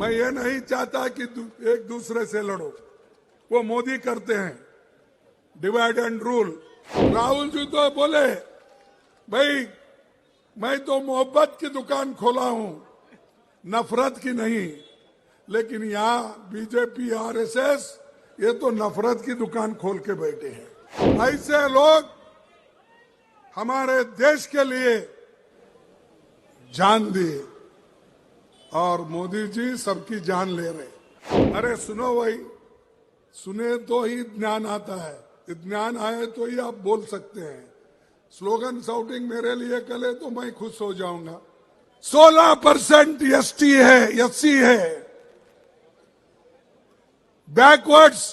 मैं ये नहीं चाहता कि एक दूसरे से लड़ो, वो मोदी करते हैं divide and rule. Rahul ji तो बोले भाई मैं तो मोहब्बत की दुकान खोला हूं, नफरत की नहीं। लेकिन यहाँ बीजेपी आरएसएस ये तो नफरत की दुकान खोल के बैठे हैं। ऐसे लोग हमारे देश के लिए जान दिए और मोदी जी सबकी जान ले रहे। अरे सुनो भाई, सुने तो ही ज्ञान आता है, ज्ञान आए तो ही आप बोल सकते हैं। स्लोगन शाउटिंग मेरे लिए करे तो मैं खुश हो जाऊंगा। 16% एसटी है, एससी है, बैकवर्ड्स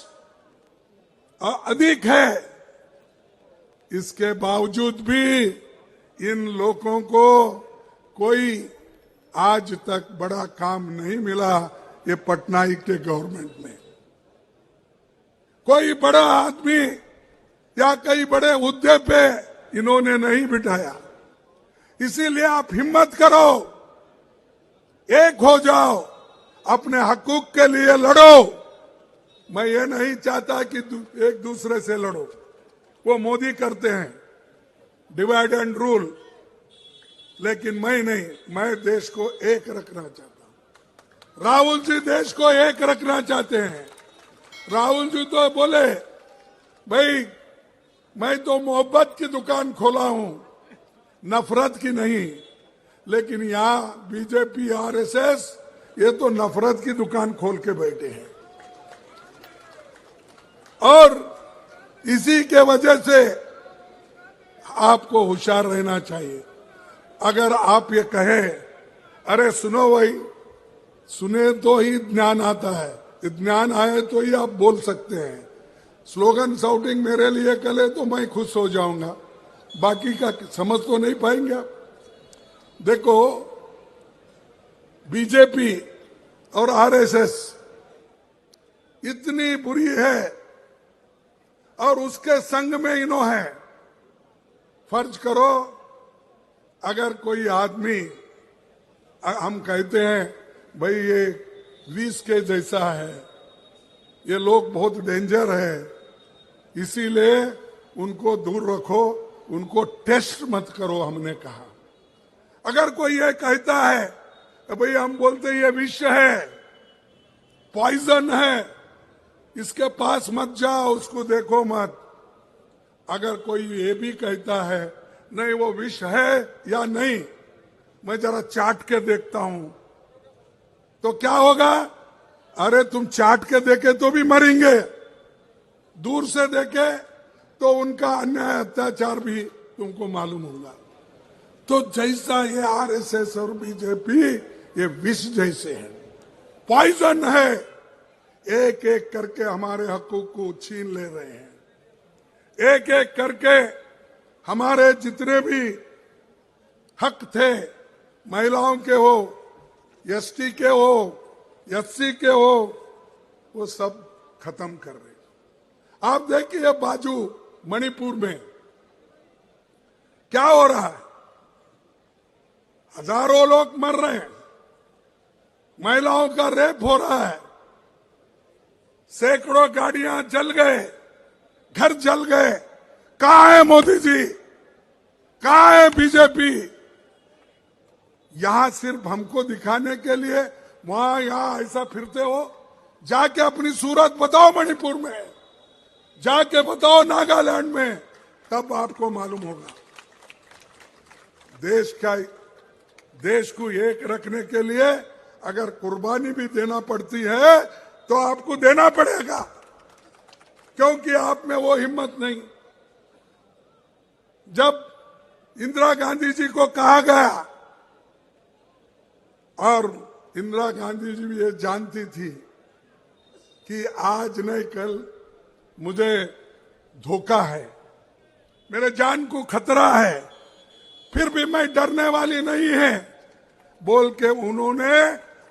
अधिक है। इसके बावजूद भी इन लोगों को कोई आज तक बड़ा काम नहीं मिला। ये पटनायक के गवर्नमेंट में कोई बड़ा आदमी या कई बड़े हुद्दे पे इन्होंने नहीं बिठाया। इसीलिए आप हिम्मत करो, एक हो जाओ, अपने हकूक के लिए लड़ो। मैं ये नहीं चाहता कि एक दूसरे से लड़ो, वो मोदी करते हैं डिवाइड एंड रूल। लेकिन मैं नहीं, मैं देश को एक रखना चाहता हूं। राहुल जी देश को एक रखना चाहते हैं। राहुल जी तो बोले भाई मैं तो मोहब्बत की दुकान खोला हूं, नफरत की नहीं। लेकिन यहाँ बीजेपी आरएसएस ये तो नफरत की दुकान खोल के बैठे हैं। और इसी के वजह से आपको होशियार रहना चाहिए। अगर आप ये कहें अरे सुनो भाई, सुने तो ही ज्ञान आता है, ज्ञान आए तो ही आप बोल सकते हैं। स्लोगन शाउटिंग मेरे लिए करे तो मैं खुश हो जाऊंगा, बाकी का समझ तो नहीं पाएंगे आप। देखो बीजेपी और आरएसएस इतनी बुरी है और उसके संग में इन्हों है। फर्ज करो अगर कोई आदमी, हम कहते हैं भाई ये विष के जैसा है, ये लोग बहुत डेंजर है, इसीलिए उनको दूर रखो, उनको टेस्ट मत करो। हमने कहा अगर कोई ये कहता है तो भाई हम बोलते ये विष है, पॉइजन है, इसके पास मत जाओ, उसको देखो मत। अगर कोई ये भी कहता है नहीं वो विष है या नहीं, मैं जरा चाट के देखता हूं, तो क्या होगा? अरे तुम चाट के देखे तो भी मरेंगे, दूर से देखे तो उनका अन्याय अत्याचार भी तुमको मालूम होगा। तो जैसा ये आरएसएस और बीजेपी ये विष जैसे है, पॉइजन है, एक एक करके हमारे हकूक को छीन ले रहे हैं। एक एक करके हमारे जितने भी हक थे, महिलाओं के हो, एसटी के हो, एससी के हो, वो सब खत्म कर रहे। आप देखिए बाजू मणिपुर में क्या हो रहा है, हजारों लोग मर रहे हैं, महिलाओं का रेप हो रहा है, सैकड़ों गाड़ियां जल गए, घर जल गए। कहां है मोदी जी, कहां है बीजेपी? यहां सिर्फ हमको दिखाने के लिए वहां यहां ऐसा फिरते हो। जाके अपनी सूरत बताओ मणिपुर में, जाके बताओ नागालैंड में, तब आपको मालूम होगा। देश को एक रखने के लिए अगर कुर्बानी भी देना पड़ती है तो आपको देना पड़ेगा, क्योंकि आप में वो हिम्मत नहीं। जब इंदिरा गांधी जी को कहा गया, और इंदिरा गांधी जी भी ये जानती थी कि आज नहीं कल मुझे धोखा है, मेरे जान को खतरा है, फिर भी मैं डरने वाली नहीं है, बोल के उन्होंने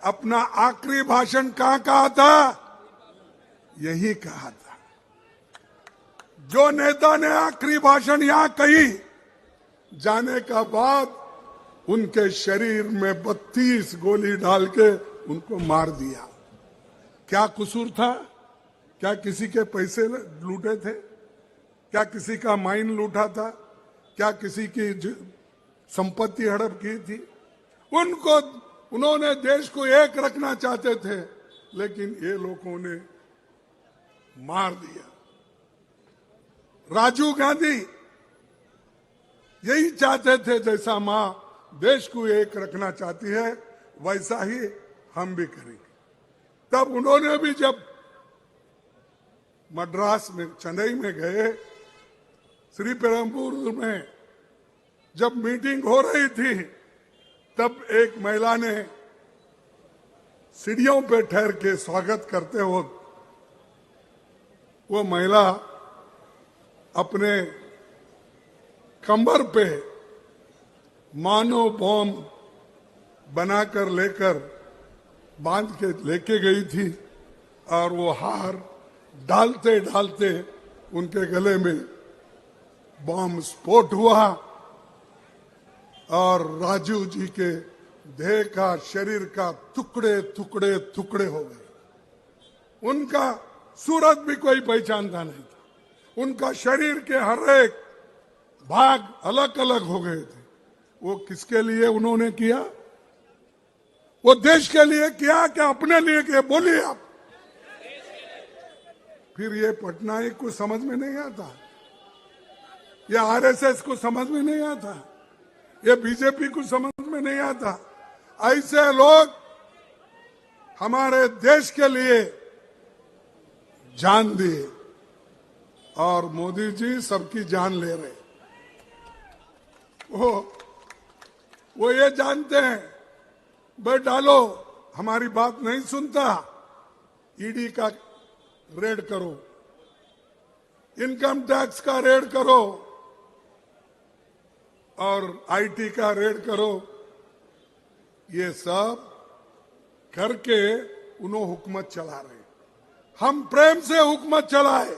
अपना आखिरी भाषण कहाँ कहा था? यही कहा था। जो नेता ने आखिरी भाषण यहां कही, जाने का बाद उनके शरीर में 32 गोली डाल के उनको मार दिया। क्या कसूर था? क्या किसी के पैसे लूटे थे? क्या किसी का माइन लूटा था? क्या किसी की संपत्ति हड़प की थी? उन्होंने देश को एक रखना चाहते थे, लेकिन ये लोगों ने मार दिया। राजीव गांधी यही चाहते थे, जैसा मां देश को एक रखना चाहती है वैसा ही हम भी करेंगे। तब उन्होंने भी जब मद्रास में, चेन्नई में गए, श्री पेरम्बूर में जब मीटिंग हो रही थी, तब एक महिला ने सीढ़ियों पे ठहर के स्वागत करते हो, वो महिला अपने कंबर पे मानो बॉम्ब बनाकर लेकर बांध के लेके गई थी, और वो हार डालते डालते उनके गले में बॉम्ब स्फोट हुआ और राजीव जी के देह का, शरीर का टुकड़े टुकड़े टुकड़े हो गए। उनका सूरत भी कोई पहचानता नहीं था। उनका शरीर के हर एक भाग अलग अलग हो गए थे। वो किसके लिए उन्होंने किया? वो देश के लिए किया कि अपने लिए किया? बोलिए आप। फिर ये पटनायक को समझ में नहीं आता, ये आरएसएस को समझ में नहीं आता, ये बीजेपी को समझ में नहीं आता। ऐसे लोग हमारे देश के लिए जान दिए, और मोदी जी सबकी जान ले रहे। वो ये जानते हैं, भाई डालो, हमारी बात नहीं सुनता, ईडी का रेड करो, इनकम टैक्स का रेड करो, और आईटी का रेड करो। ये सब करके उन्होंने हुकूमत चला रहे। हम प्रेम से हुकूमत चलाए।